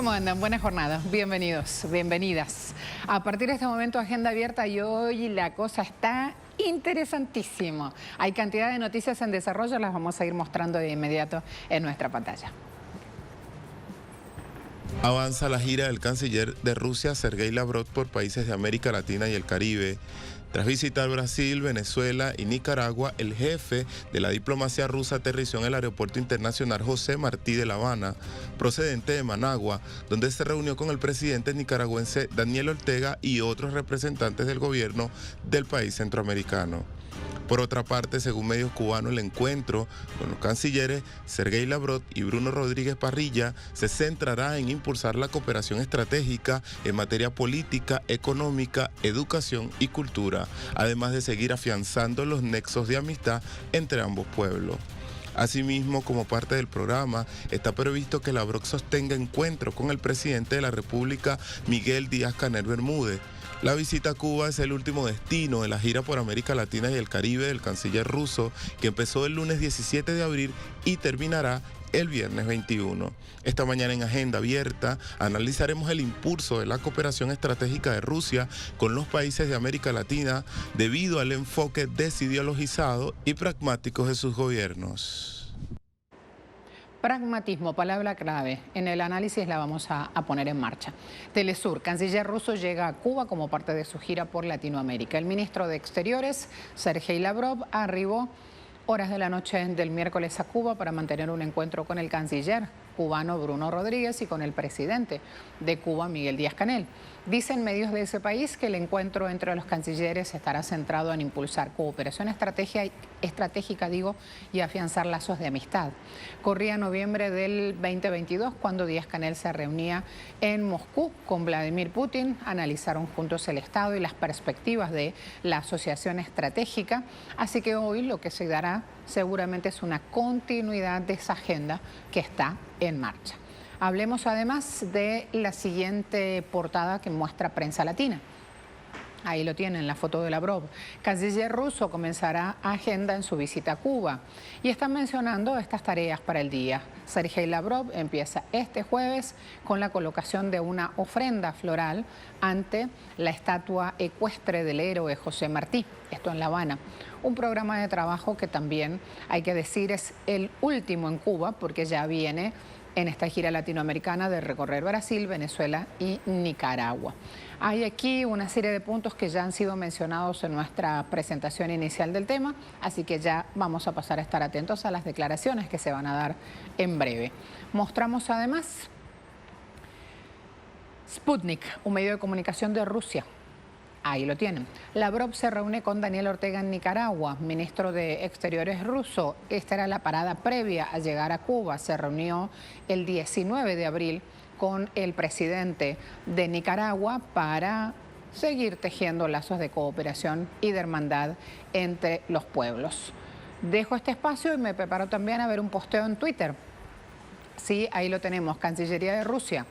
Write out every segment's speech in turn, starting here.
¿Cómo andan? Buenas jornadas, bienvenidos, bienvenidas. A partir de este momento, agenda abierta y hoy la cosa está interesantísima. Hay cantidad de noticias en desarrollo, las vamos a ir mostrando de inmediato en nuestra pantalla. Avanza la gira del canciller de Rusia, Sergei Lavrov, por países de América Latina y el Caribe. Tras visitar Brasil, Venezuela y Nicaragua, el jefe de la diplomacia rusa aterrizó en el Aeropuerto Internacional José Martí de La Habana, procedente de Managua, donde se reunió con el presidente nicaragüense Daniel Ortega y otros representantes del gobierno del país centroamericano. Por otra parte, según medios cubanos, el encuentro con los cancilleres Sergei Lavrov y Bruno Rodríguez Parrilla se centrará en impulsar la cooperación estratégica en materia política, económica, educación y cultura, además de seguir afianzando los nexos de amistad entre ambos pueblos. Asimismo, como parte del programa, está previsto que Lavrov sostenga encuentro con el presidente de la República, Miguel Díaz-Canel Bermúdez. La visita a Cuba es el último destino de la gira por América Latina y el Caribe del canciller ruso, que empezó el lunes 17 de abril y terminará el viernes 21. Esta mañana en Agenda Abierta analizaremos el impulso de la cooperación estratégica de Rusia con los países de América Latina debido al enfoque desideologizado y pragmático de sus gobiernos. Pragmatismo, palabra clave. En el análisis la vamos a poner en marcha. Telesur, canciller ruso llega a Cuba como parte de su gira por Latinoamérica. El ministro de Exteriores, Sergei Lavrov, arribó horas de la noche del miércoles a Cuba para mantener un encuentro con el canciller cubano Bruno Rodríguez y con el presidente de Cuba, Miguel Díaz-Canel. Dicen medios de ese país que el encuentro entre los cancilleres estará centrado en impulsar cooperación estratégica y afianzar lazos de amistad. Corría noviembre del 2022 cuando Díaz-Canel se reunía en Moscú con Vladimir Putin. Analizaron juntos el estado y las perspectivas de la asociación estratégica. Así que hoy lo que se dará seguramente es una continuidad de esa agenda que está en marcha. Hablemos además de la siguiente portada que muestra Prensa Latina. Ahí lo tienen, la foto de Lavrov. Canciller ruso comenzará agenda en su visita a Cuba. Y están mencionando estas tareas para el día. Sergei Lavrov empieza este jueves con la colocación de una ofrenda floral ante la estatua ecuestre del héroe José Martí, esto en La Habana. Un programa de trabajo que también, hay que decir, es el último en Cuba porque ya viene en esta gira latinoamericana de recorrer Brasil, Venezuela y Nicaragua. Hay aquí una serie de puntos que ya han sido mencionados en nuestra presentación inicial del tema, así que ya vamos a pasar a estar atentos a las declaraciones que se van a dar en breve. Mostramos además Sputnik, un medio de comunicación de Rusia. Ahí lo tienen. Lavrov se reúne con Daniel Ortega en Nicaragua, ministro de Exteriores ruso. Esta era la parada previa a llegar a Cuba. Se reunió el 19 de abril con el presidente de Nicaragua para seguir tejiendo lazos de cooperación y de hermandad entre los pueblos. Dejo este espacio y me preparo también a ver un posteo en Twitter. Sí, ahí lo tenemos, Cancillería de Rusia.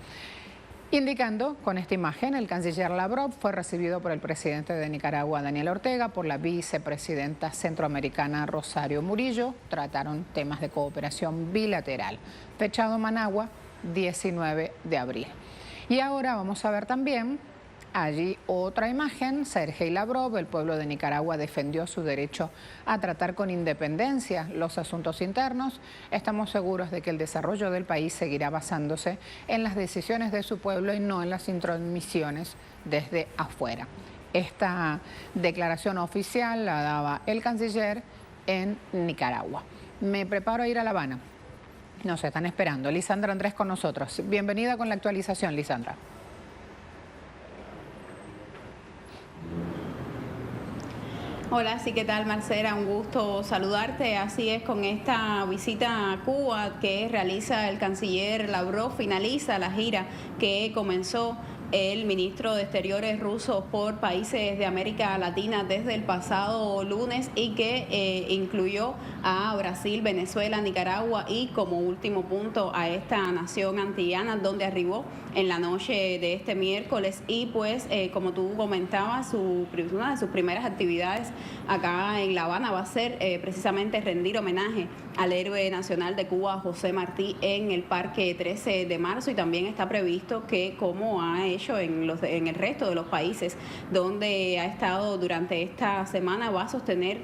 Indicando con esta imagen, el canciller Lavrov fue recibido por el presidente de Nicaragua, Daniel Ortega, por la vicepresidenta centroamericana Rosario Murillo. Trataron temas de cooperación bilateral. Fechado Managua, 19 de abril. Y ahora vamos a ver también allí otra imagen. Sergei Lavrov, el pueblo de Nicaragua defendió su derecho a tratar con independencia los asuntos internos. Estamos seguros de que el desarrollo del país seguirá basándose en las decisiones de su pueblo y no en las intromisiones desde afuera. Esta declaración oficial la daba el canciller en Nicaragua. Me preparo a ir a La Habana. Nos están esperando. Lisandra Andrés con nosotros. Bienvenida con la actualización, Lisandra. Hola, sí, ¿qué tal, Marcela? Un gusto saludarte. Así es, con esta visita a Cuba que realiza el canciller Lavrov, finaliza la gira que comenzó el ministro de Exteriores ruso por países de América Latina desde el pasado lunes y que incluyó a Brasil, Venezuela, Nicaragua y como último punto a esta nación antillana, donde arribó en la noche de este miércoles y pues como tú comentabas, una de sus primeras actividades acá en La Habana va a ser precisamente rendir homenaje al héroe nacional de Cuba, José Martí, en el Parque 13 de marzo, y también está previsto que, como ha hecho en el resto de los países donde ha estado durante esta semana, va a sostener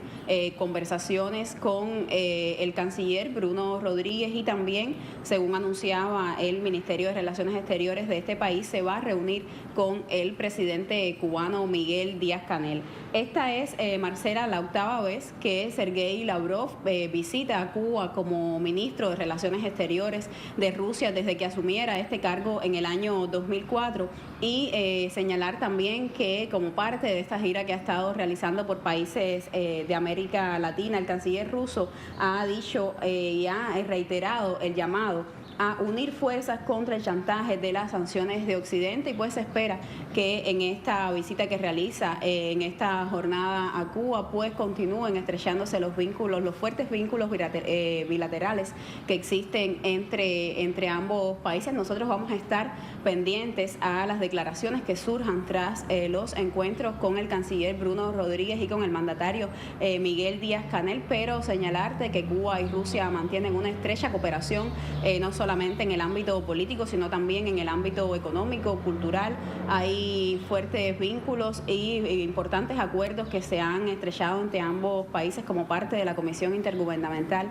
conversaciones con el canciller Bruno Rodríguez y también, según anunciaba el Ministerio de Relaciones Exteriores de este país, se va a reunir con el presidente cubano Miguel Díaz-Canel. Esta es, Marcela, la octava vez que Sergei Lavrov visita a Cuba como ministro de Relaciones Exteriores de Rusia desde que asumiera este cargo en el año 2004 y señalar también que como parte de esta gira que ha estado realizando por países de América Latina, el canciller ruso ha dicho y ha reiterado el llamado a unir fuerzas contra el chantaje de las sanciones de Occidente, y pues se espera que en esta visita que realiza en esta jornada a Cuba pues continúen estrechándose los vínculos, los fuertes vínculos bilaterales que existen entre ambos países. Nosotros vamos a estar pendientes a las declaraciones que surjan tras los encuentros con el canciller Bruno Rodríguez y con el mandatario Miguel Díaz-Canel, pero señalarte que Cuba y Rusia mantienen una estrecha cooperación, no solamente en el ámbito político, sino también en el ámbito económico, cultural. Hay fuertes vínculos y importantes acuerdos que se han estrechado entre ambos países como parte de la Comisión Intergubernamental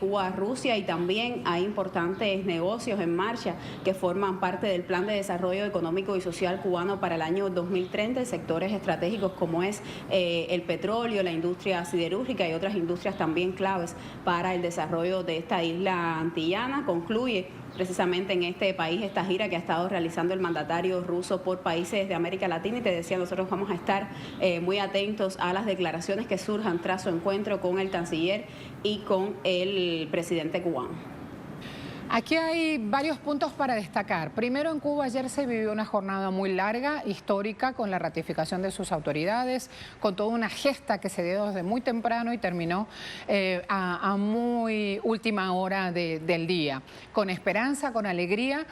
Cuba-Rusia, y también hay importantes negocios en marcha que forman parte del Plan de Desarrollo Económico y Social cubano para el año 2030 en sectores estratégicos como es el petróleo, la industria siderúrgica y otras industrias también claves para el desarrollo de esta isla antillana. Concluye precisamente en este país esta gira que ha estado realizando el mandatario ruso por países de América Latina, y te decía, nosotros vamos a estar muy atentos a las declaraciones que surjan tras su encuentro con el canciller y con el presidente cubano. Aquí hay varios puntos para destacar. Primero, en Cuba ayer se vivió una jornada muy larga, histórica, con la ratificación de sus autoridades, con toda una gesta que se dio desde muy temprano y terminó a muy última hora del día. Con esperanza, con alegría,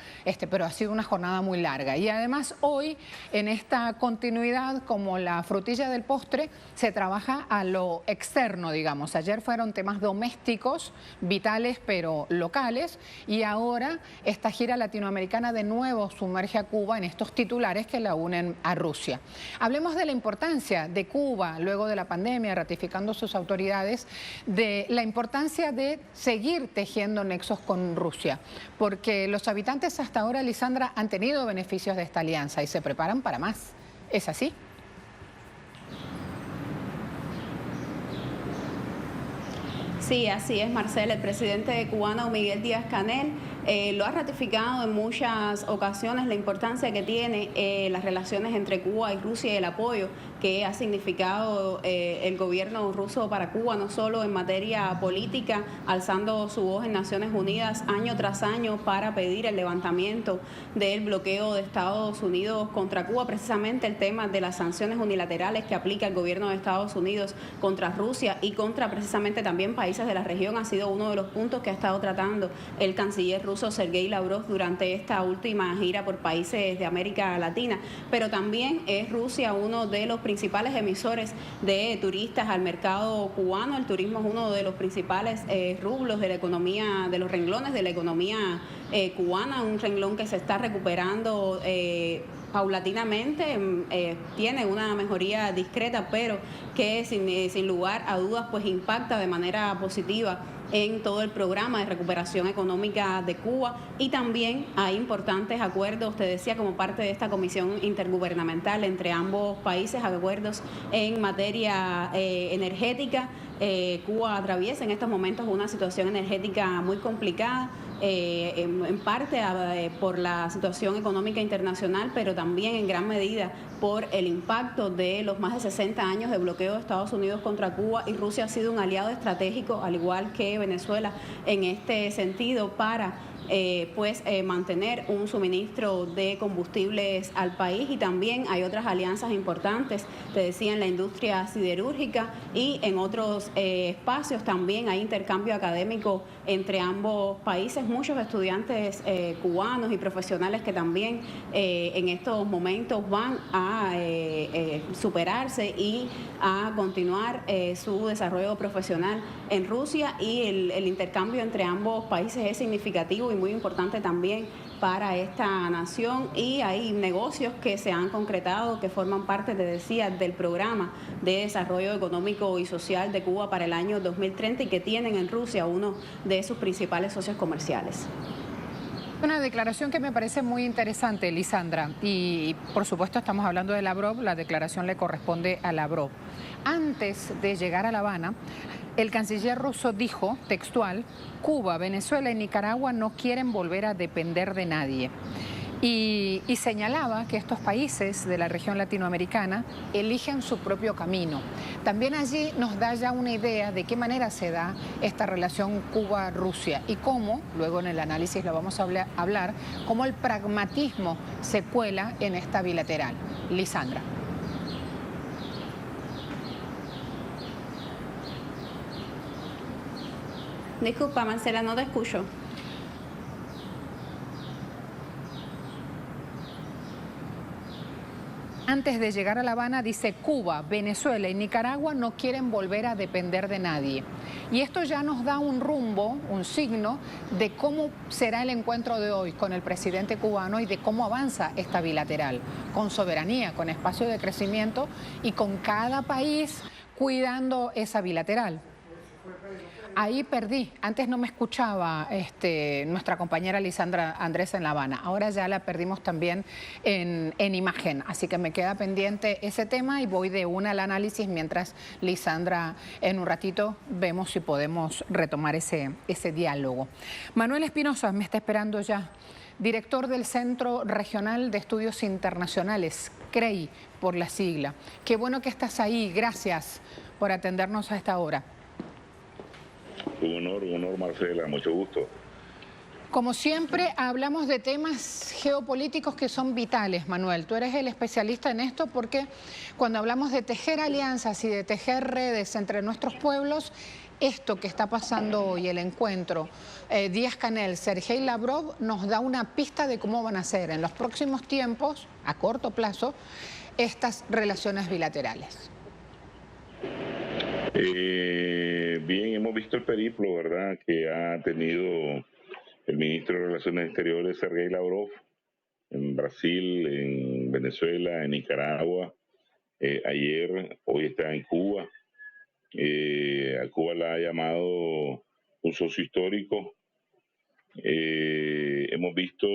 pero ha sido una jornada muy larga. Y además hoy, en esta continuidad, como la frutilla del postre, se trabaja a lo externo, digamos. Ayer fueron temas domésticos, vitales, pero locales. Y ahora esta gira latinoamericana de nuevo sumerge a Cuba en estos titulares que la unen a Rusia. Hablemos de la importancia de Cuba, luego de la pandemia, ratificando sus autoridades, de la importancia de seguir tejiendo nexos con Rusia, porque los habitantes hasta ahora, Lisandra, han tenido beneficios de esta alianza y se preparan para más. ¿Es así? Sí, así es, Marcela. El presidente cubano Miguel Díaz-Canel lo ha ratificado en muchas ocasiones la importancia que tiene las relaciones entre Cuba y Rusia y el apoyo que ha significado el gobierno ruso para Cuba, no solo en materia política, alzando su voz en Naciones Unidas año tras año para pedir el levantamiento del bloqueo de Estados Unidos contra Cuba, precisamente el tema de las sanciones unilaterales que aplica el gobierno de Estados Unidos contra Rusia y contra precisamente también países de la región ha sido uno de los puntos que ha estado tratando el canciller ruso Sergei Lavrov durante esta última gira por países de América Latina. Pero también es Rusia uno de los principales emisores de turistas al mercado cubano. El turismo es uno de los principales rublos de la economía, de los renglones de la economía cubana, un renglón que se está recuperando paulatinamente, tiene una mejoría discreta, pero que sin lugar a dudas pues impacta de manera positiva en todo el programa de recuperación económica de Cuba. Y también hay importantes acuerdos, te decía, como parte de esta comisión intergubernamental entre ambos países, acuerdos en materia energética. Cuba atraviesa en estos momentos una situación energética muy complicada, en parte por la situación económica internacional, pero también en gran medida por el impacto de los más de 60 años de bloqueo de Estados Unidos contra Cuba, y Rusia ha sido un aliado estratégico, al igual que Venezuela, en este sentido, para mantener un suministro de combustibles al país, y también hay otras alianzas importantes, te decía, en la industria siderúrgica y en otros espacios también hay intercambio académico entre ambos países. Muchos estudiantes cubanos y profesionales que también en estos momentos van a superarse y a continuar su desarrollo profesional en Rusia, y el intercambio entre ambos países es significativo y muy importante también para esta nación, y hay negocios que se han concretado que forman parte, te decía, del programa de desarrollo económico y social de Cuba para el año 2030 y que tienen en Rusia uno de sus principales socios comerciales. Una declaración que me parece muy interesante, Lisandra, y por supuesto estamos hablando de Lavrov, la declaración le corresponde a Lavrov. Antes de llegar a La Habana, el canciller ruso dijo, textual, Cuba, Venezuela y Nicaragua no quieren volver a depender de nadie. Y señalaba que estos países de la región latinoamericana eligen su propio camino. También allí nos da ya una idea de qué manera se da esta relación Cuba-Rusia y cómo, luego en el análisis lo vamos a hablar, cómo el pragmatismo se cuela en esta bilateral. Lisandra. Disculpa, Marcela, no te escucho. Antes de llegar a La Habana, dice Cuba, Venezuela y Nicaragua no quieren volver a depender de nadie. Y esto ya nos da un rumbo, un signo de cómo será el encuentro de hoy con el presidente cubano y de cómo avanza esta bilateral, con soberanía, con espacio de crecimiento y con cada país cuidando esa bilateral. Ahí perdí, antes no me escuchaba nuestra compañera Lisandra Andrés en La Habana, ahora ya la perdimos también en imagen, así que me queda pendiente ese tema y voy de una al análisis mientras Lisandra en un ratito vemos si podemos retomar ese diálogo. Manuel Espinosa me está esperando ya, director del Centro Regional de Estudios Internacionales, CREI por la sigla. Qué bueno que estás ahí, gracias por atendernos a esta hora. Un honor, Marcela, mucho gusto. Como siempre, hablamos de temas geopolíticos que son vitales, Manuel. Tú eres el especialista en esto porque cuando hablamos de tejer alianzas y de tejer redes entre nuestros pueblos, esto que está pasando hoy, el encuentro Díaz-Canel, Sergei Lavrov, nos da una pista de cómo van a ser en los próximos tiempos, a corto plazo, estas relaciones bilaterales. Bien, hemos visto el periplo, ¿verdad?, que ha tenido el ministro de Relaciones Exteriores, Sergei Lavrov, en Brasil, en Venezuela, en Nicaragua. Hoy está en Cuba. A Cuba la ha llamado un socio histórico. Hemos visto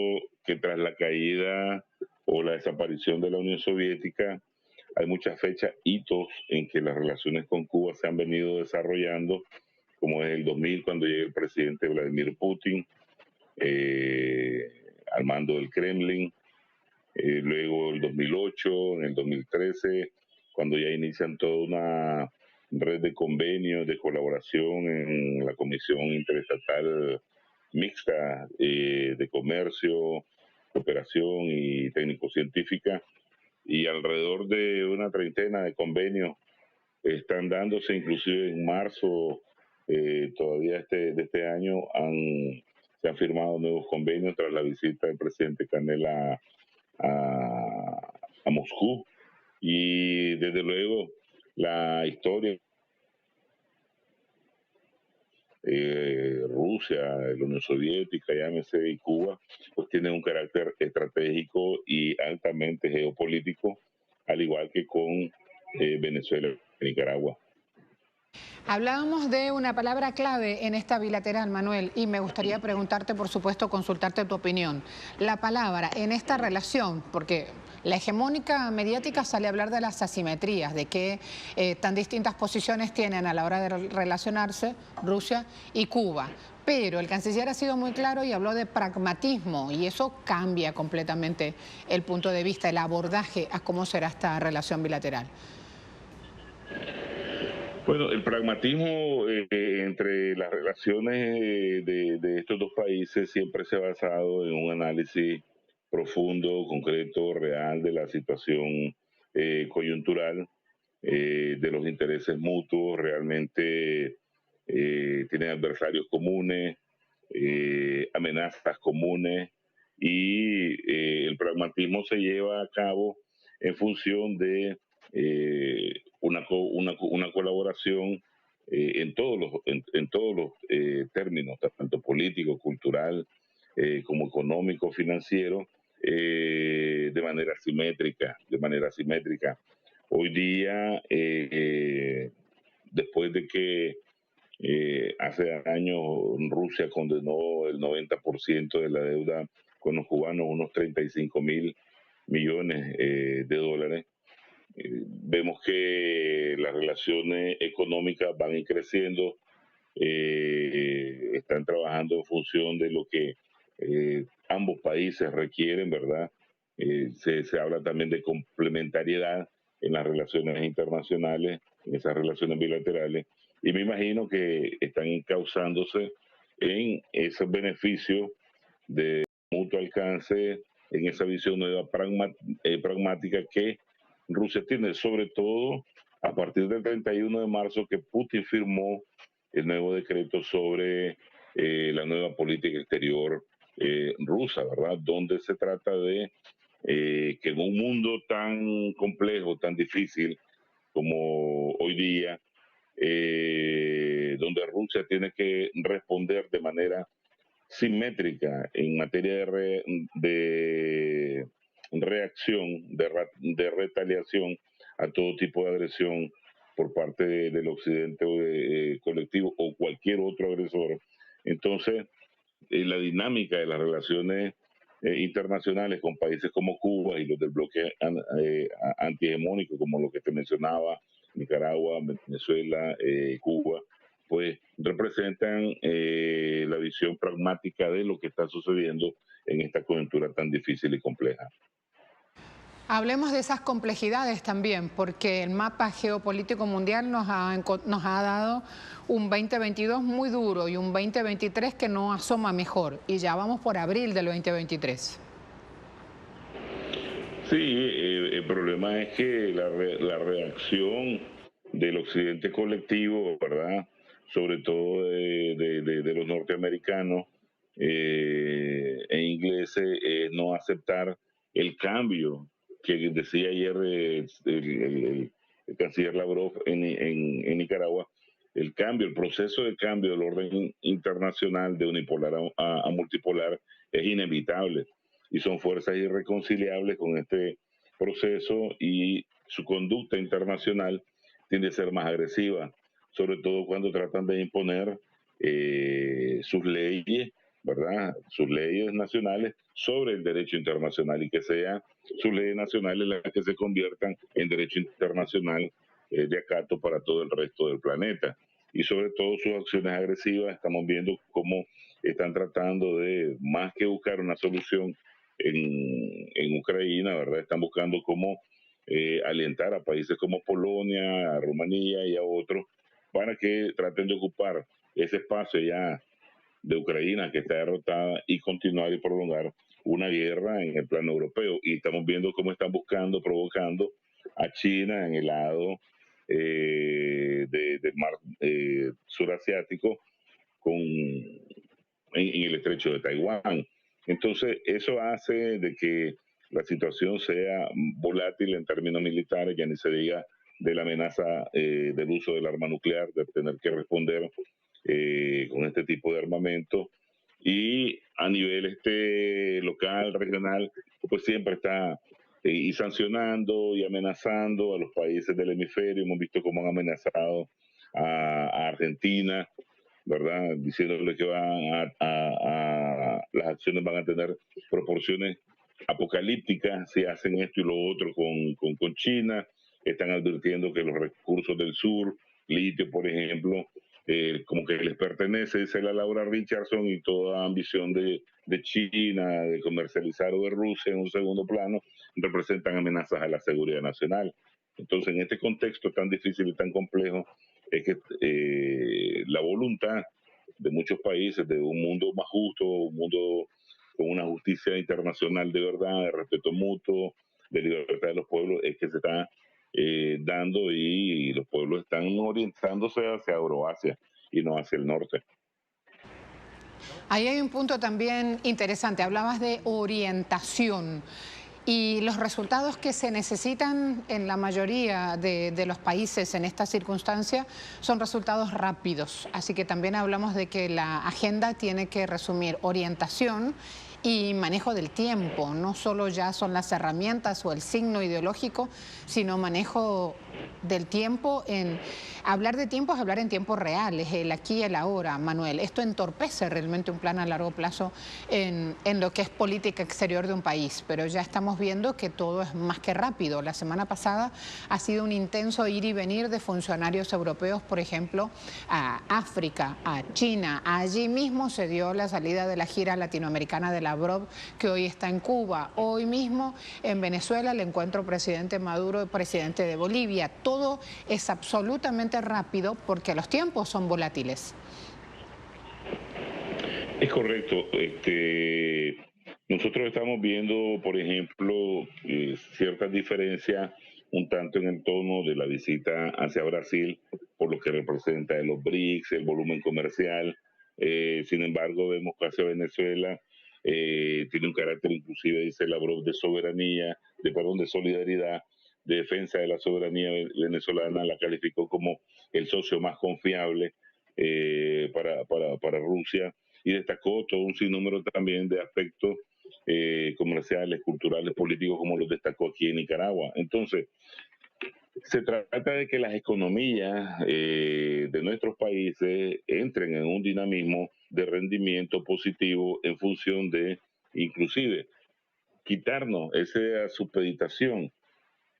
que tras la caída o la desaparición de la Unión Soviética, hay muchas fechas, hitos en que las relaciones con Cuba se han venido desarrollando, como es el 2000 cuando llega el presidente Vladimir Putin al mando del Kremlin, luego el 2008, en el 2013, cuando ya inician toda una red de convenios de colaboración en la Comisión Interestatal Mixta de Comercio, Cooperación y Técnico-Científica, y alrededor de una treintena de convenios están dándose. Inclusive en marzo todavía de este año se han firmado nuevos convenios tras la visita del presidente Canel a Moscú, y desde luego la historia Rusia, la Unión Soviética, llámese, y Cuba, pues tienen un carácter estratégico y altamente geopolítico, al igual que con Venezuela y Nicaragua. Hablábamos de una palabra clave en esta bilateral, Manuel, y me gustaría preguntarte, por supuesto, consultarte tu opinión. La palabra en esta relación, porque la hegemónica mediática sale a hablar de las asimetrías, de que tan distintas posiciones tienen a la hora de relacionarse Rusia y Cuba. Pero el canciller ha sido muy claro y habló de pragmatismo, y eso cambia completamente el punto de vista, el abordaje a cómo será esta relación bilateral. Bueno, el pragmatismo entre las relaciones de estos dos países siempre se ha basado en un análisis profundo, concreto, real de la situación coyuntural, de los intereses mutuos, realmente tienen adversarios comunes, amenazas comunes y el pragmatismo se lleva a cabo en función de una colaboración en todos los términos, tanto político, cultural, como económico, financiero, de manera simétrica. Hoy día, después de que hace años Rusia condenó el 90% de la deuda con los cubanos, unos 35.000 millones de dólares. Vemos que las relaciones económicas van a ir creciendo, están trabajando en función de lo que ambos países requieren, ¿verdad? Se habla también de complementariedad en las relaciones internacionales, en esas relaciones bilaterales, y me imagino que están encauzándose en esos beneficios de mutuo alcance, en esa visión nueva pragmática que Rusia tiene, sobre todo a partir del 31 de marzo que Putin firmó el nuevo decreto sobre la nueva política exterior rusa, ¿verdad? Donde se trata de que en un mundo tan complejo, tan difícil como hoy día, donde Rusia tiene que responder de manera simétrica en materia de reacción, de retaliación a todo tipo de agresión por parte del occidente o de, colectivo o cualquier otro agresor. Entonces, la dinámica de las relaciones internacionales con países como Cuba y los del bloque antihegemónico, como lo que te mencionaba, Nicaragua, Venezuela, Cuba, pues representan la visión pragmática de lo que está sucediendo en esta coyuntura tan difícil y compleja. Hablemos de esas complejidades también, porque el mapa geopolítico mundial nos ha dado un 2022 muy duro y un 2023 que no asoma mejor. Y ya vamos por abril del 2023. Sí, el problema es que la reacción del occidente colectivo, ¿verdad? Sobre todo de los norteamericanos e ingleses, no aceptar el cambio que decía ayer el canciller Lavrov en Nicaragua, el cambio, el proceso de cambio del orden internacional de unipolar a multipolar es inevitable y son fuerzas irreconciliables con este proceso y su conducta internacional tiende a ser más agresiva, sobre todo cuando tratan de imponer sus leyes, ¿verdad? Sus leyes nacionales sobre el derecho internacional y que sean sus leyes nacionales las que se conviertan en derecho internacional de acato para todo el resto del planeta. Y sobre todo sus acciones agresivas, estamos viendo cómo están tratando de, más que buscar una solución en Ucrania, ¿verdad? Están buscando cómo alentar a países como Polonia, a Rumanía y a otros para que traten de ocupar ese espacio ya de Ucrania que está derrotada y continuar y prolongar una guerra en el plano europeo. Y estamos viendo cómo están buscando, provocando a China en el lado del mar surasiático en el estrecho de Taiwán. Entonces, eso hace de que la situación sea volátil en términos militares, ya ni se diga de la amenaza del uso del arma nuclear, de tener que responder con este tipo de armamento. Y a nivel local, regional, pues siempre está y sancionando y amenazando a los países del hemisferio. Hemos visto cómo han amenazado a Argentina, ¿verdad? Diciéndole que las acciones van a tener proporciones apocalípticas si hacen esto y lo otro con China. Están advirtiendo que los recursos del sur, litio, por ejemplo, como que les pertenece, dice la Laura Richardson, y toda ambición de China de comercializar o de Rusia en un segundo plano representan amenazas a la seguridad nacional. Entonces, en este contexto tan difícil y tan complejo, es que la voluntad de muchos países de un mundo más justo, un mundo con una justicia internacional de verdad, de respeto mutuo, de libertad de los pueblos, es que se está dando, y los pueblos están orientándose hacia Euroasia y no hacia el norte. Ahí hay un punto también interesante. Hablabas de orientación y los resultados que se necesitan en la mayoría de los países en esta circunstancia son resultados rápidos. Así que también hablamos de que la agenda tiene que resumir orientación y manejo del tiempo. No solo ya son las herramientas o el signo ideológico, sino manejo del tiempo. Hablar de tiempo es hablar en tiempo real, es el aquí y el ahora, Manuel. Esto entorpece realmente un plan a largo plazo en lo que es política exterior de un país, pero ya estamos viendo que todo es más que rápido. La semana pasada ha sido un intenso ir y venir de funcionarios europeos, por ejemplo, a África, a China. Allí mismo se dio la salida de la gira latinoamericana de Lavrov, que hoy está en Cuba. Hoy mismo en Venezuela el encuentro presidente Maduro y presidente de Bolivia. Todo es absolutamente rápido porque los tiempos son volátiles. Es correcto. Nosotros estamos viendo, por ejemplo, ciertas diferencias un tanto en el tono de la visita hacia Brasil, por lo que representa de los BRICS, el volumen comercial. Sin embargo, vemos que hacia Venezuela tiene un carácter, inclusive dice Lavrov, de soberanía, de solidaridad, de defensa de la soberanía venezolana. La calificó como el socio más confiable para Rusia, y destacó todo un sinnúmero también de aspectos comerciales, culturales, políticos, como los destacó aquí en Nicaragua. Entonces, se trata de que las economías de nuestros países entren en un dinamismo de rendimiento positivo en función de, inclusive, quitarnos esa supeditación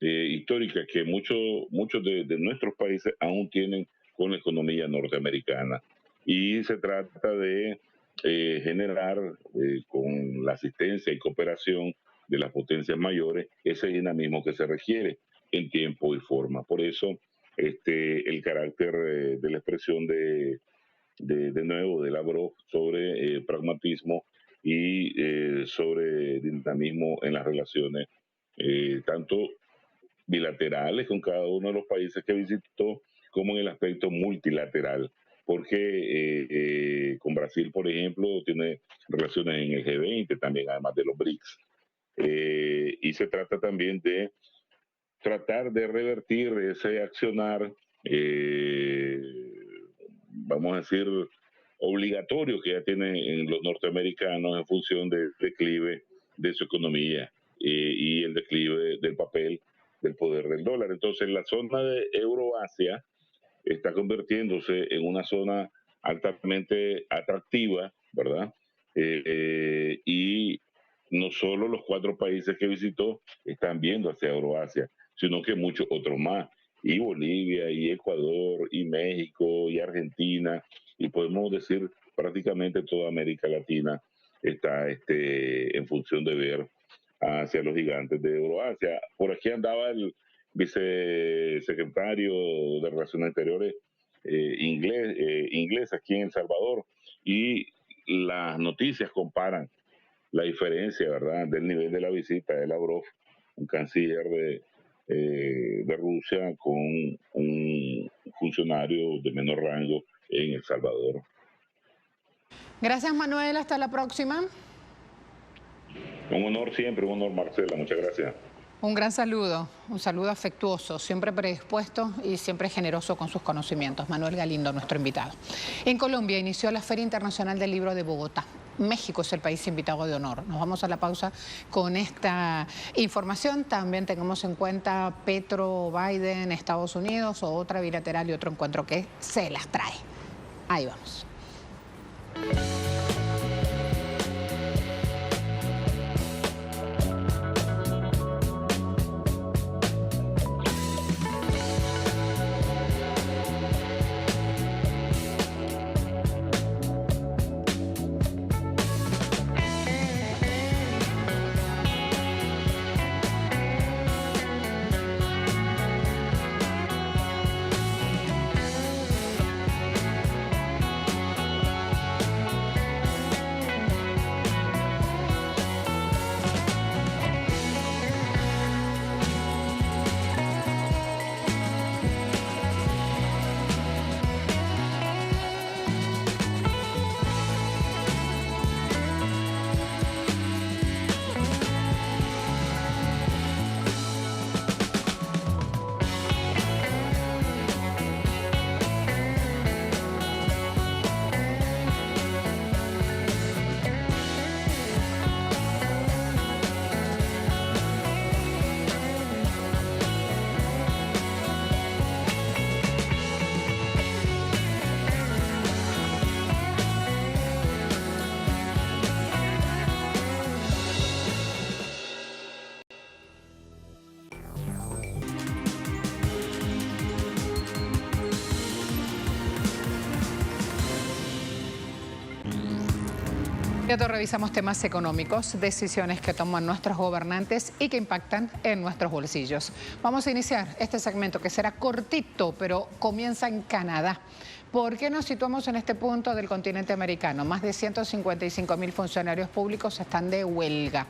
histórica que muchos de nuestros países aún tienen con la economía norteamericana. Y se trata de generar con la asistencia y cooperación de las potencias mayores ese dinamismo que se requiere en tiempo y forma. Por eso el carácter de la expresión de nuevo de Lavrov sobre pragmatismo y sobre dinamismo en las relaciones tanto bilaterales con cada uno de los países que visitó, como en el aspecto multilateral, porque con Brasil, por ejemplo, tiene relaciones en el G20 también, además de los BRICS. Y se trata también de tratar de revertir ese accionar, vamos a decir, obligatorio que ya tienen los norteamericanos en función del declive de su economía y el declive del papel del poder del dólar. Entonces, la zona de Euroasia está convirtiéndose en una zona altamente atractiva, ¿verdad? Y no solo los 4 países que visitó están viendo hacia Euroasia, sino que muchos otros más, y Bolivia, y Ecuador, y México, y Argentina, y podemos decir prácticamente toda América Latina está en función de ver hacia los gigantes de Euroasia. Por aquí andaba el vicesecretario de Relaciones Exteriores inglés aquí en El Salvador, y las noticias comparan la diferencia, ¿verdad?, del nivel de la visita de Lavrov, un canciller de Rusia, con un funcionario de menor rango en El Salvador. Gracias, Manuel. Hasta la próxima. Un honor siempre, un honor, Marcela. Muchas gracias. Un gran saludo, un saludo afectuoso, siempre predispuesto y siempre generoso con sus conocimientos. Manuel Galindo, nuestro invitado. En Colombia inició la Feria Internacional del Libro de Bogotá. México es el país invitado de honor. Nos vamos a la pausa con esta información. También tengamos en cuenta Petro, Biden, Estados Unidos, o otra bilateral y otro encuentro que se las trae. Ahí vamos. Ya revisamos temas económicos, decisiones que toman nuestros gobernantes y que impactan en nuestros bolsillos. Vamos a iniciar este segmento que será cortito, pero comienza en Canadá. ¿Por qué nos situamos en este punto del continente americano? Más de 155.000 funcionarios públicos están de huelga.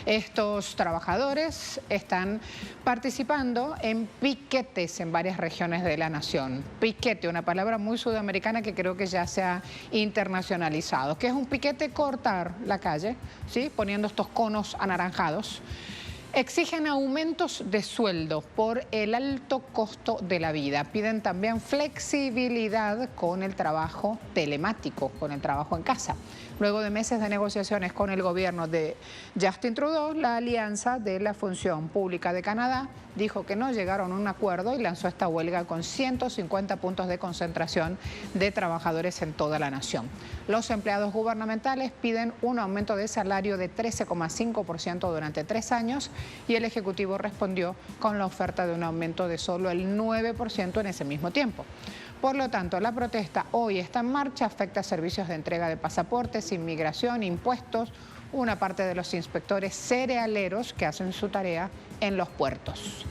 Estos trabajadores están participando en piquetes en varias regiones de la nación. Piquete, una palabra muy sudamericana que creo que ya se ha internacionalizado. ¿Qué es un piquete? Cortar la calle, ¿sí? Poniendo estos conos anaranjados. Exigen aumentos de sueldo por el alto costo de la vida. Piden también flexibilidad con el trabajo telemático, con el trabajo en casa. Luego de meses de negociaciones con el gobierno de Justin Trudeau, la Alianza de la Función Pública de Canadá dijo que no llegaron a un acuerdo y lanzó esta huelga con 150 puntos de concentración de trabajadores en toda la nación. Los empleados gubernamentales piden un aumento de salario de 13,5% durante 3 años y el Ejecutivo respondió con la oferta de un aumento de solo el 9% en ese mismo tiempo. Por lo tanto, la protesta hoy está en marcha, afecta a servicios de entrega de pasaportes, inmigración, impuestos, una parte de los inspectores cerealeros que hacen su tarea en los puertos.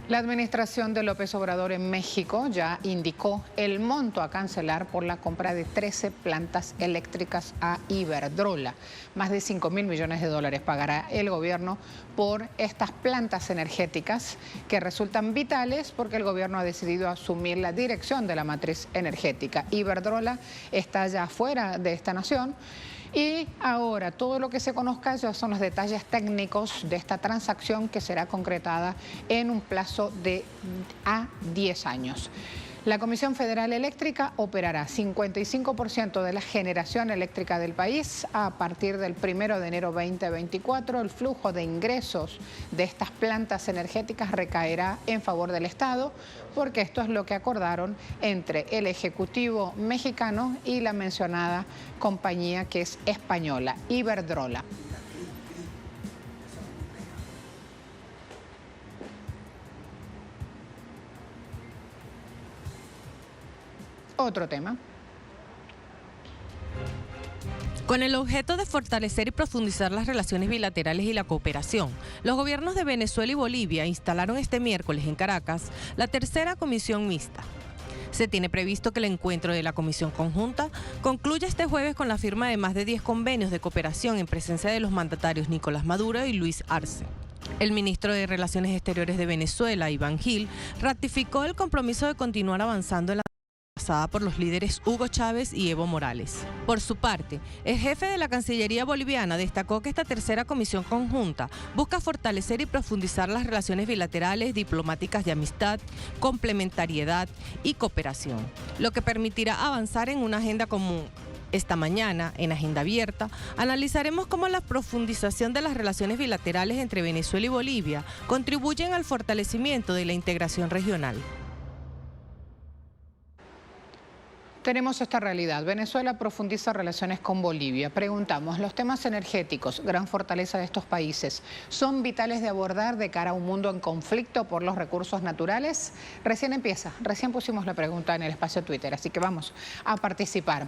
La administración de López Obrador en México ya indicó el monto a cancelar por la compra de 13 plantas eléctricas a Iberdrola. Más de 5.000 millones de dólares pagará el gobierno por estas plantas energéticas que resultan vitales porque el gobierno ha decidido asumir la dirección de la matriz energética. Iberdrola está ya fuera de esta nación. Y ahora todo lo que se conozca ya son los detalles técnicos de esta transacción que será concretada en un plazo de 10 años. La Comisión Federal Eléctrica operará 55% de la generación eléctrica del país. A partir del 1 de enero 2024, el flujo de ingresos de estas plantas energéticas recaerá en favor del Estado, porque esto es lo que acordaron entre el Ejecutivo mexicano y la mencionada compañía que es española, Iberdrola. Otro tema. Con el objeto de fortalecer y profundizar las relaciones bilaterales y la cooperación, los gobiernos de Venezuela y Bolivia instalaron este miércoles en Caracas la tercera comisión mixta. Se tiene previsto que el encuentro de la comisión conjunta concluya este jueves con la firma de más de 10 convenios de cooperación en presencia de los mandatarios Nicolás Maduro y Luis Arce. El ministro de Relaciones Exteriores de Venezuela, Iván Gil, ratificó el compromiso de continuar avanzando en la pasada por los líderes Hugo Chávez y Evo Morales. Por su parte, el jefe de la Cancillería boliviana destacó que esta tercera comisión conjunta busca fortalecer y profundizar las relaciones bilaterales, diplomáticas de amistad, complementariedad y cooperación, lo que permitirá avanzar en una agenda común. Esta mañana, en Agenda Abierta, analizaremos cómo la profundización de las relaciones bilaterales entre Venezuela y Bolivia contribuyen al fortalecimiento de la integración regional. Tenemos esta realidad. Venezuela profundiza relaciones con Bolivia. Preguntamos, ¿los temas energéticos, gran fortaleza de estos países, son vitales de abordar de cara a un mundo en conflicto por los recursos naturales? Recién empieza, recién pusimos la pregunta en el espacio Twitter, así que vamos a participar.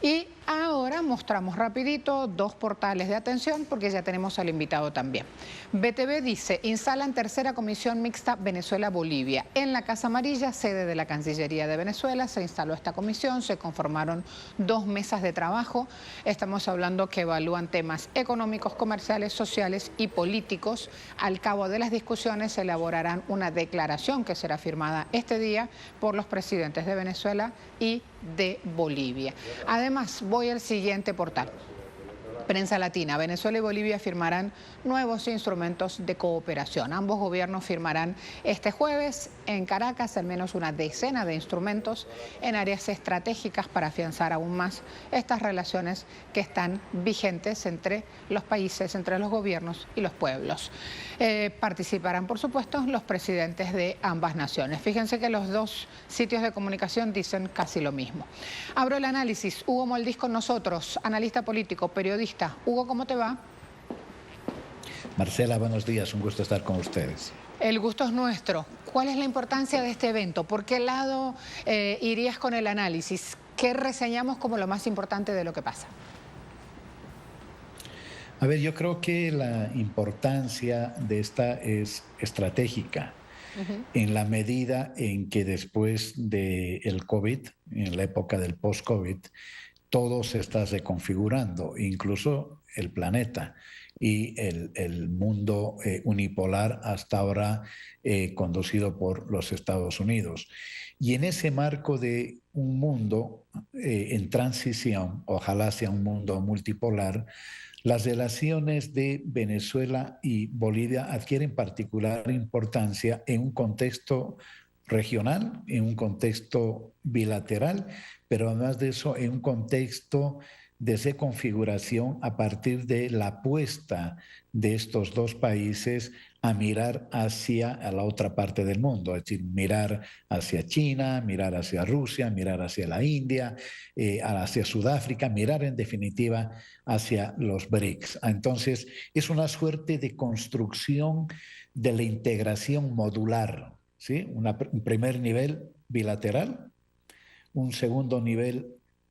Y ahora mostramos rapidito 2 portales de atención porque ya tenemos al invitado también. BTV dice, instalan tercera comisión mixta Venezuela-Bolivia. En la Casa Amarilla, sede de la Cancillería de Venezuela, se instaló esta comisión. Se conformaron 2 mesas de trabajo. Estamos hablando que evalúan temas económicos, comerciales, sociales y políticos. Al cabo de las discusiones se elaborarán una declaración que será firmada este día por los presidentes de Venezuela y de Bolivia. Además, voy al siguiente portal. Prensa Latina. Venezuela y Bolivia firmarán nuevos instrumentos de cooperación. Ambos gobiernos firmarán este jueves en Caracas al menos una decena de instrumentos en áreas estratégicas para afianzar aún más estas relaciones que están vigentes entre los países, entre los gobiernos y los pueblos. Participarán, por supuesto, los presidentes de ambas naciones. Fíjense que los 2 sitios de comunicación dicen casi lo mismo. Abro el análisis. Hugo Moldís con nosotros, analista político, periodista. Hugo, ¿cómo te va? Marcela, buenos días, un gusto estar con ustedes. El gusto es nuestro. ¿Cuál es la importancia de este evento? ¿Por qué lado irías con el análisis? ¿Qué reseñamos como lo más importante de lo que pasa? A ver, yo creo que la importancia de esta es estratégica, en la medida en que después del COVID, en la época del post-COVID, todo se está reconfigurando, incluso el planeta y el mundo unipolar hasta ahora conducido por los Estados Unidos. Y en ese marco de un mundo en transición, ojalá sea un mundo multipolar, las relaciones de Venezuela y Bolivia adquieren particular importancia en un contexto regional, en un contexto bilateral, pero además de eso, en un contexto de reconfiguración a partir de la apuesta de estos dos países a mirar hacia la otra parte del mundo, es decir, mirar hacia China, mirar hacia Rusia, mirar hacia la India, hacia Sudáfrica, mirar en definitiva hacia los BRICS. Entonces, es una suerte de construcción de la integración modular, ¿sí? Un primer nivel bilateral, un segundo nivel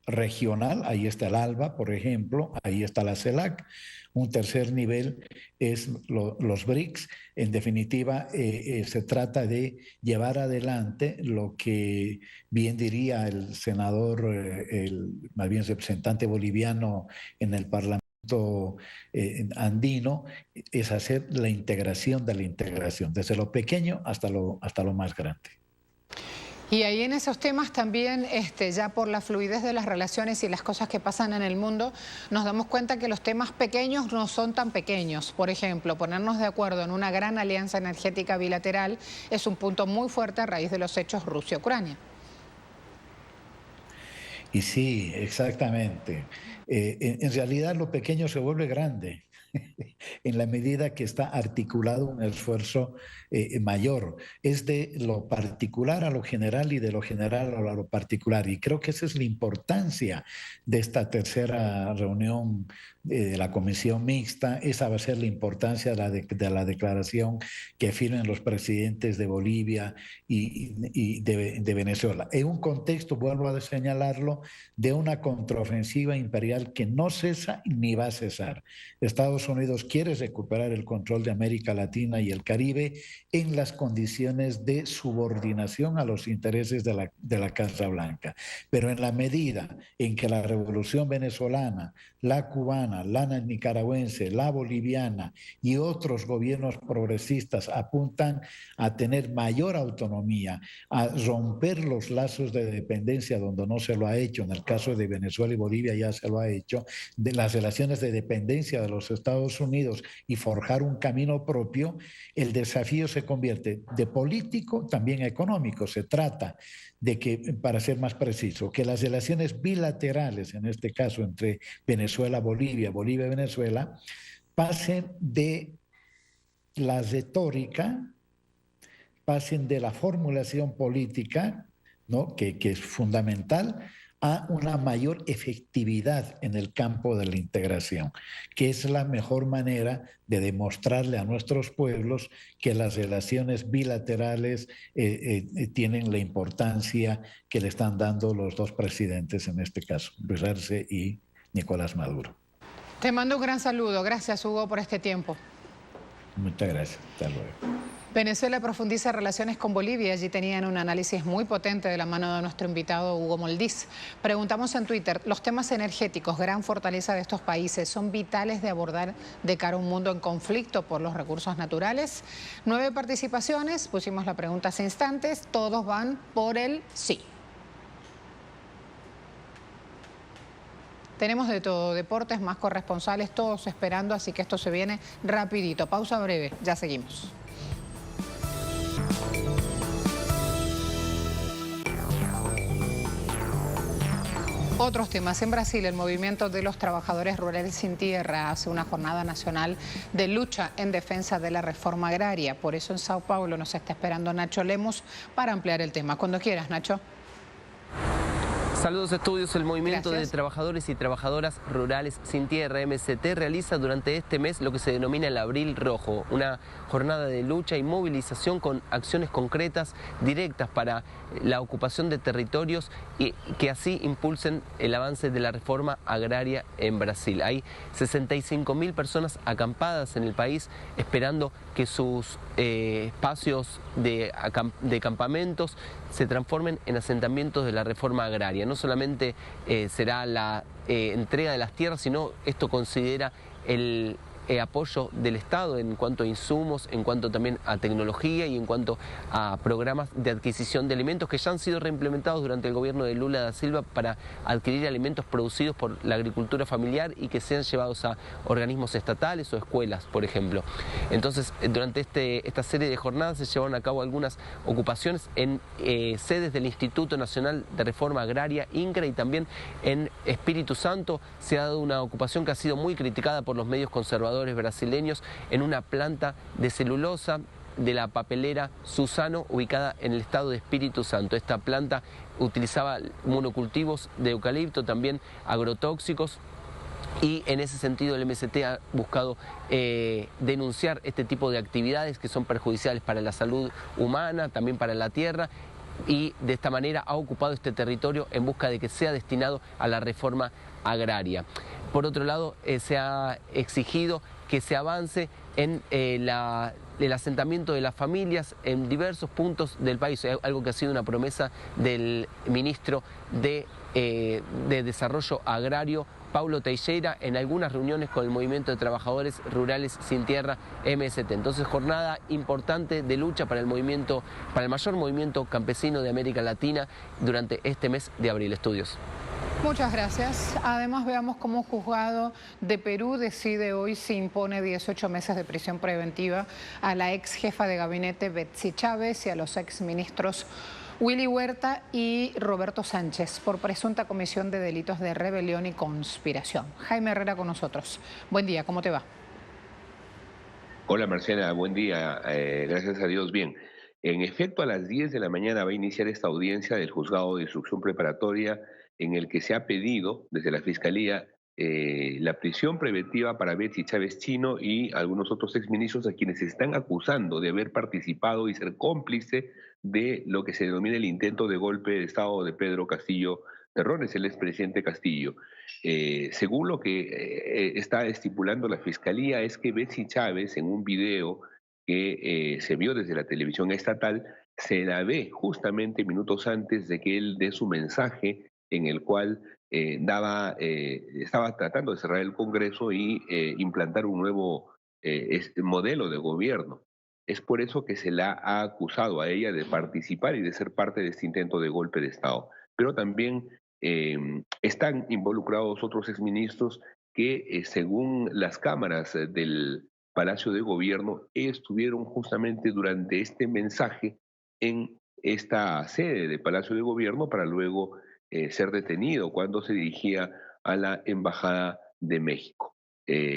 regional, ahí está el ALBA, por ejemplo, ahí está la CELAC. Un tercer nivel es los BRICS. En definitiva, se trata de llevar adelante lo que bien diría el senador, más bien representante boliviano en el Parlamento andino, es hacer la integración de la integración, desde lo pequeño hasta lo más grande. Y ahí en esos temas también, ya por la fluidez de las relaciones y las cosas que pasan en el mundo, nos damos cuenta que los temas pequeños no son tan pequeños. Por ejemplo, ponernos de acuerdo en una gran alianza energética bilateral es un punto muy fuerte a raíz de los hechos Rusia-Ucrania. Y sí, exactamente. En realidad lo pequeño se vuelve grande en la medida que está articulado un esfuerzo mayor. Es de lo particular a lo general y de lo general a lo particular. Y creo que esa es la importancia de esta tercera reunión de la Comisión Mixta. Esa va a ser la importancia de la declaración que firmen los presidentes de Bolivia y de Venezuela. En un contexto, vuelvo a señalarlo, de una contraofensiva imperial que no cesa ni va a cesar. Estados Unidos quiere recuperar el control de América Latina y el Caribe en las condiciones de subordinación a los intereses de la Casa Blanca. Pero en la medida en que la revolución venezolana, la cubana, la nicaragüense, la boliviana y otros gobiernos progresistas apuntan a tener mayor autonomía, a romper los lazos de dependencia donde no se lo ha hecho, en el caso de Venezuela y Bolivia ya se lo ha hecho, de las relaciones de dependencia de los Estados Unidos y forjar un camino propio, el desafío se convierte de político también a económico. Se trata de que, para ser más preciso, que las relaciones bilaterales, en este caso entre Venezuela, Bolivia, Bolivia, Venezuela, pasen de la retórica, pasen de la formulación política, ¿no? que es fundamental, a una mayor efectividad en el campo de la integración, que es la mejor manera de demostrarle a nuestros pueblos que las relaciones bilaterales tienen la importancia que le están dando los dos presidentes, en este caso, Luis Arce y Nicolás Maduro. Te mando un gran saludo. Gracias, Hugo, por este tiempo. Muchas gracias. Hasta luego. Venezuela profundiza relaciones con Bolivia. Allí tenían un análisis muy potente de la mano de nuestro invitado Hugo Moldiz. Preguntamos en Twitter, ¿los temas energéticos, gran fortaleza de estos países, son vitales de abordar de cara a un mundo en conflicto por los recursos naturales? 9 participaciones, pusimos la pregunta hace instantes, todos van por el sí. Tenemos de todo, deportes, más corresponsales, todos esperando, así que esto se viene rapidito. Pausa breve, ya seguimos. Otros temas. En Brasil, el movimiento de los trabajadores rurales sin tierra hace una jornada nacional de lucha en defensa de la reforma agraria. Por eso en Sao Paulo nos está esperando Nacho Lemos para ampliar el tema. Cuando quieras, Nacho. Saludos estudios. El Movimiento Gracias. de Trabajadores y Trabajadoras Rurales Sin Tierra, MST, realiza durante este mes lo que se denomina el Abril Rojo, una jornada de lucha y movilización con acciones concretas, directas para la ocupación de territorios y que así impulsen el avance de la reforma agraria en Brasil. Hay 65.000 personas acampadas en el país esperando que sus espacios de campamentos se transformen en asentamientos de la reforma agraria. No solamente será la entrega de las tierras, sino esto considera el apoyo del Estado en cuanto a insumos, en cuanto también a tecnología y en cuanto a programas de adquisición de alimentos que ya han sido reimplementados durante el gobierno de Lula da Silva para adquirir alimentos producidos por la agricultura familiar y que sean llevados a organismos estatales o escuelas, por ejemplo. Entonces, durante esta serie de jornadas se llevaron a cabo algunas ocupaciones en sedes del Instituto Nacional de Reforma Agraria, INCRA, y también en Espíritu Santo se ha dado una ocupación que ha sido muy criticada por los medios conservadores brasileños en una planta de celulosa de la papelera Suzano, ubicada en el estado de Espíritu Santo. Esta planta utilizaba monocultivos de eucalipto, también agrotóxicos, y en ese sentido el MST ha buscado denunciar este tipo de actividades que son perjudiciales para la salud humana, también para la tierra, y de esta manera ha ocupado este territorio en busca de que sea destinado a la reforma agraria. Por otro lado, se ha exigido que se avance en el asentamiento de las familias en diversos puntos del país, algo que ha sido una promesa del ministro de Desarrollo Agrario, Paulo Teixeira, en algunas reuniones con el Movimiento de Trabajadores Rurales Sin Tierra, MST. Entonces, jornada importante de lucha para el mayor movimiento campesino de América Latina durante este mes de abril. Estudios. Muchas gracias. Además, veamos cómo un juzgado de Perú decide hoy si impone 18 meses de prisión preventiva a la ex jefa de gabinete Betsy Chávez y a los ex ministros Willy Huerta y Roberto Sánchez por presunta comisión de delitos de rebelión y conspiración. Jaime Herrera con nosotros. Buen día, ¿cómo te va? Hola Marcela, buen día. Gracias a Dios, bien. En efecto, a las 10 de la mañana va a iniciar esta audiencia del juzgado de instrucción preparatoria en el que se ha pedido desde la Fiscalía la prisión preventiva para Betsy Chávez Chino y algunos otros exministros a quienes se están acusando de haber participado y ser cómplice de lo que se denomina el intento de golpe de Estado de Pedro Castillo Terrones, el expresidente Castillo. Según lo que está estipulando la Fiscalía, es que Betsy Chávez, en un video que se vio desde la televisión estatal, se la ve justamente minutos antes de que él dé su mensaje en el cual estaba tratando de cerrar el Congreso y implantar un nuevo modelo de gobierno. Es por eso que se la ha acusado a ella de participar y de ser parte de este intento de golpe de Estado. Pero también están involucrados otros exministros que, según las cámaras del Palacio de Gobierno, estuvieron justamente durante este mensaje en esta sede del Palacio de Gobierno para luego ser detenido cuando se dirigía a la Embajada de México.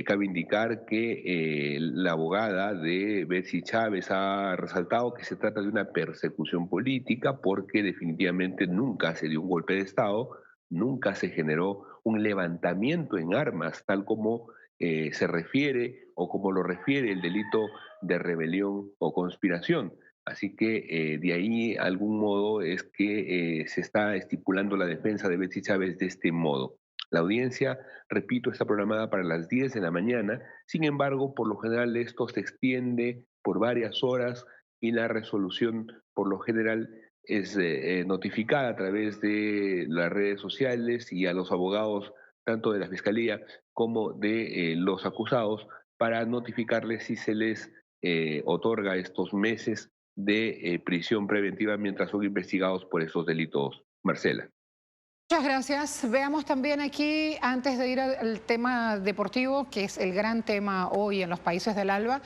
Cabe indicar que la abogada de Betsy Chávez ha resaltado que se trata de una persecución política porque definitivamente nunca se dio un golpe de Estado, nunca se generó un levantamiento en armas, tal como se refiere o como lo refiere el delito de rebelión o conspiración. Así que de ahí, algún modo, es que se está estipulando la defensa de Betsy Chávez de este modo. La audiencia, repito, está programada para las 10 de la mañana. Sin embargo, por lo general esto se extiende por varias horas y la resolución, por lo general, es notificada a través de las redes sociales y a los abogados, tanto de la Fiscalía como de los acusados, para notificarles si se les otorga estos meses de prisión preventiva mientras son investigados por esos delitos. Marcela. Muchas gracias. Veamos también aquí, antes de ir al tema deportivo, que es el gran tema hoy en los países del ALBA,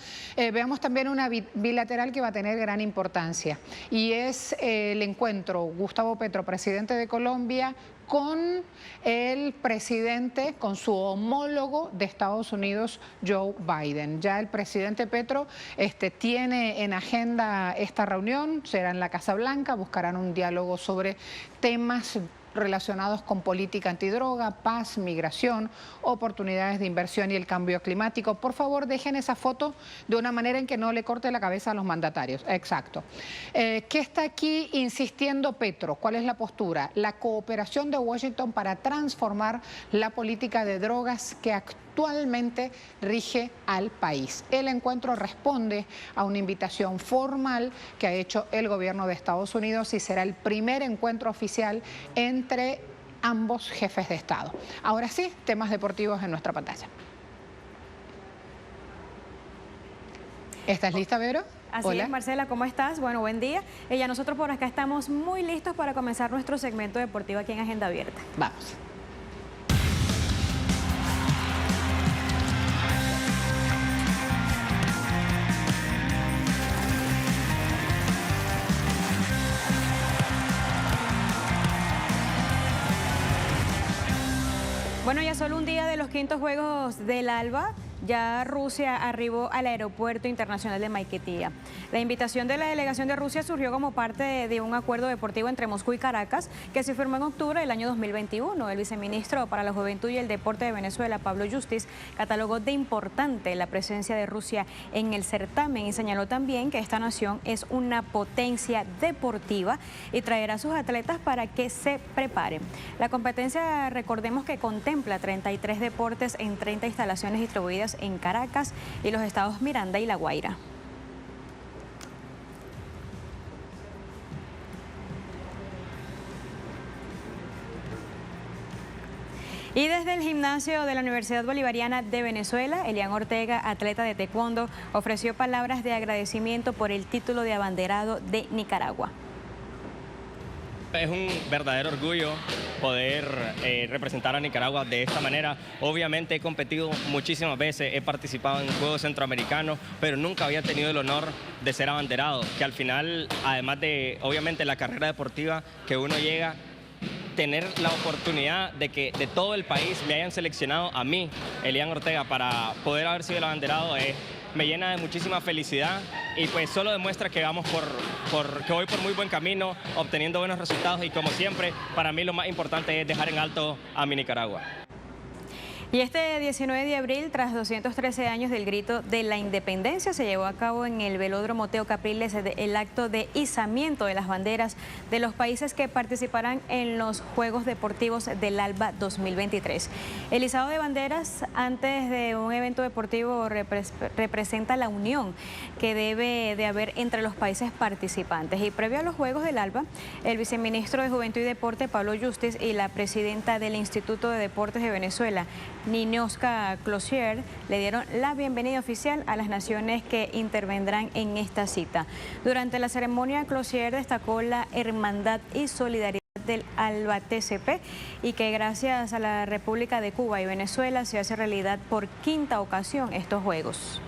veamos también una bilateral que va a tener gran importancia. Y es el encuentro Gustavo Petro, presidente de Colombia, con el presidente, con su homólogo de Estados Unidos, Joe Biden. Ya el presidente Petro tiene en agenda esta reunión, será en la Casa Blanca, buscarán un diálogo sobre temas relacionados con política antidroga, paz, migración, oportunidades de inversión y el cambio climático. Por favor, dejen esa foto de una manera en que no le corte la cabeza a los mandatarios. Exacto. ¿Qué está aquí insistiendo Petro? ¿Cuál es la postura? La cooperación de Washington para transformar la política de drogas que actualmente rige al país. El encuentro responde a una invitación formal que ha hecho el gobierno de Estados Unidos y será el primer encuentro oficial entre ambos jefes de Estado. Ahora sí, temas deportivos en nuestra pantalla. ¿Estás lista, Vero? Así Hola. es, Marcela, ¿cómo estás? Bueno, buen día. Ya nosotros por acá estamos muy listos para comenzar nuestro segmento deportivo aquí en Agenda Abierta. Vamos. Bueno, ya solo un día de los quintos Juegos del Alba, ya Rusia arribó al Aeropuerto Internacional de Maiquetía. La invitación de la delegación de Rusia surgió como parte de un acuerdo deportivo entre Moscú y Caracas que se firmó en octubre del año 2021. El viceministro para la Juventud y el Deporte de Venezuela, Pablo Justiz, catalogó de importante la presencia de Rusia en el certamen y señaló también que esta nación es una potencia deportiva y traerá a sus atletas para que se preparen. La competencia, recordemos que contempla 33 deportes en 30 instalaciones distribuidas en Caracas y los estados Miranda y La Guaira. Y desde el gimnasio de la Universidad Bolivariana de Venezuela, Elian Ortega, atleta de taekwondo, ofreció palabras de agradecimiento por el título de abanderado de Nicaragua. Es un verdadero orgullo poder representar a Nicaragua de esta manera. Obviamente he competido muchísimas veces, he participado en Juegos Centroamericanos, pero nunca había tenido el honor de ser abanderado, que al final, además de obviamente la carrera deportiva que uno llega, tener la oportunidad de que de todo el país me hayan seleccionado a mí, Elian Ortega, para poder haber sido el abanderado me llena de muchísima felicidad y pues solo demuestra que vamos que voy por muy buen camino, obteniendo buenos resultados y como siempre, para mí lo más importante es dejar en alto a mi Nicaragua. Y este 19 de abril, tras 213 años del grito de la independencia, se llevó a cabo en el Velódromo Teo Capriles el acto de izamiento de las banderas de los países que participarán en los Juegos Deportivos del ALBA 2023. El izado de banderas antes de un evento deportivo representa la unión que debe de haber entre los países participantes. Y previo a los Juegos del ALBA, el viceministro de Juventud y Deporte, Pablo Justiz, y la presidenta del Instituto de Deportes de Venezuela, Ninioska Cloutier, le dieron la bienvenida oficial a las naciones que intervendrán en esta cita. Durante la ceremonia, Cloutier destacó la hermandad y solidaridad del ALBA TCP y que gracias a la República de Cuba y Venezuela se hace realidad por quinta ocasión estos Juegos.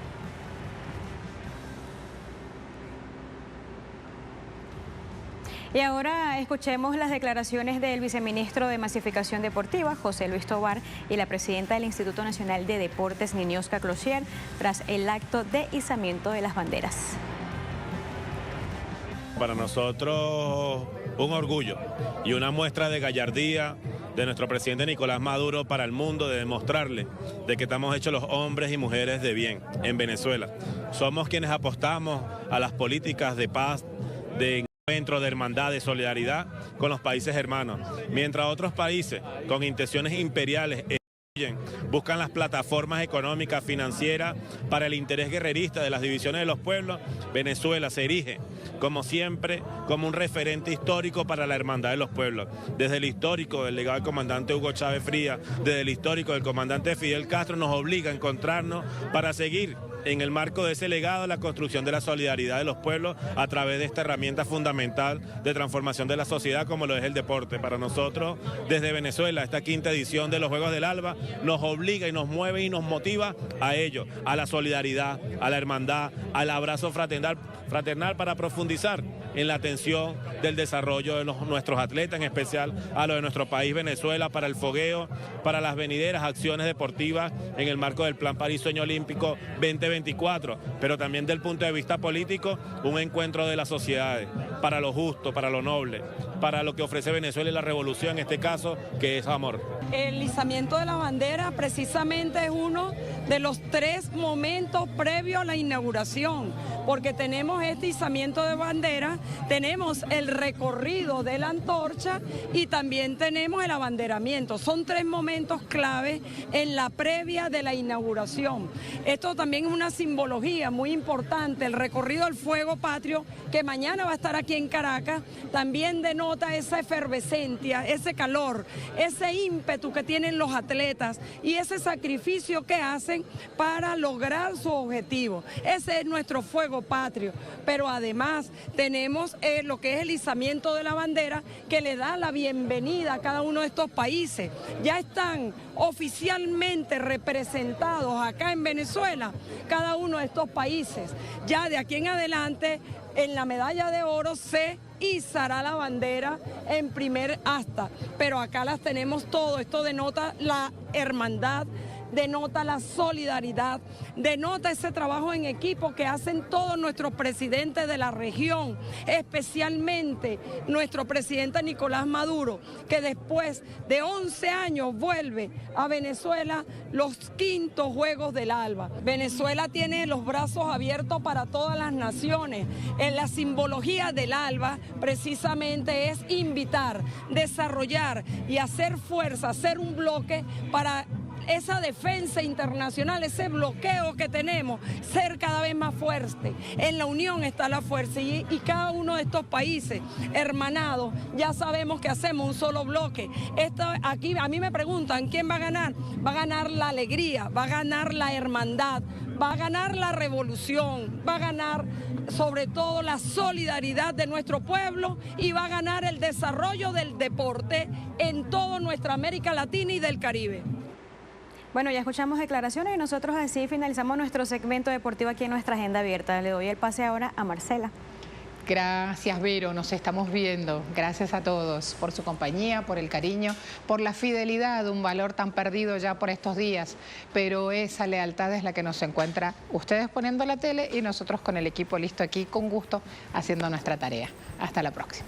Y ahora escuchemos las declaraciones del viceministro de Masificación Deportiva, José Luis Tovar, y la presidenta del Instituto Nacional de Deportes, Ninioska Cloutier, tras el acto de izamiento de las banderas. Para nosotros un orgullo y una muestra de gallardía de nuestro presidente Nicolás Maduro para el mundo, de demostrarle de que estamos hechos los hombres y mujeres de bien en Venezuela. Somos quienes apostamos a las políticas de paz, de encuentro, de hermandad, de solidaridad con los países hermanos. Mientras otros países con intenciones imperiales buscan las plataformas económicas, financieras para el interés guerrerista de las divisiones de los pueblos, Venezuela se erige, como siempre, como un referente histórico para la hermandad de los pueblos. Desde el histórico del legado del comandante Hugo Chávez Frías, desde el histórico del comandante Fidel Castro, nos obliga a encontrarnos para seguir en el marco de ese legado la construcción de la solidaridad de los pueblos a través de esta herramienta fundamental de transformación de la sociedad como lo es el deporte. Para nosotros, desde Venezuela, esta quinta edición de los Juegos del ALBA nos obliga y nos mueve y nos motiva a ello, a la solidaridad, a la hermandad, al abrazo fraternal para profundizar en la atención del desarrollo de nuestros atletas, en especial a lo de nuestro país Venezuela, para el fogueo, para las venideras acciones deportivas en el marco del Plan París Sueño Olímpico 2024, pero también del punto de vista político, un encuentro de las sociedades, para lo justo, para lo noble, para lo que ofrece Venezuela y la revolución, en este caso, que es amor. El izamiento de la bandera precisamente es uno de los 3 momentos previos a la inauguración, porque tenemos este izamiento de bandera, tenemos el recorrido de la antorcha y también tenemos el abanderamiento. Son 3 momentos clave en la previa de la inauguración. Esto también es una simbología muy importante. El recorrido del fuego patrio, que mañana va a estar aquí en Caracas, también denota esa efervescencia, ese calor, ese ímpetu que tienen los atletas y ese sacrificio que hacen para lograr su objetivo. Ese es nuestro fuego patrio, pero además tenemos lo que es el izamiento de la bandera, que le da la bienvenida a cada uno de estos países. Ya están oficialmente representados acá en Venezuela cada uno de estos países. Ya de aquí en adelante, en la medalla de oro se izará la bandera en primer asta, pero acá las tenemos todo. Esto denota la hermandad, denota la solidaridad, denota ese trabajo en equipo que hacen todos nuestros presidentes de la región, especialmente nuestro presidente Nicolás Maduro, que después de 11 años vuelve a Venezuela los 5º Juegos del Alba. Venezuela tiene los brazos abiertos para todas las naciones. En la simbología del alba precisamente es invitar, desarrollar y hacer fuerza, hacer un bloque para esa defensa internacional, ese bloqueo que tenemos, ser cada vez más fuerte. En la unión está la fuerza y cada uno de estos países hermanados ya sabemos que hacemos un solo bloque. Aquí a mí me preguntan ¿quién va a ganar? Va a ganar la alegría, va a ganar la hermandad, va a ganar la revolución, va a ganar sobre todo la solidaridad de nuestro pueblo y va a ganar el desarrollo del deporte en toda nuestra América Latina y del Caribe. Bueno, ya escuchamos declaraciones y nosotros así finalizamos nuestro segmento deportivo aquí en nuestra agenda abierta. Le doy el pase ahora a Marcela. Gracias, Vero, nos estamos viendo. Gracias a todos por su compañía, por el cariño, por la fidelidad, un valor tan perdido ya por estos días. Pero esa lealtad es la que nos encuentra ustedes poniendo la tele y nosotros con el equipo listo aquí, con gusto, haciendo nuestra tarea. Hasta la próxima.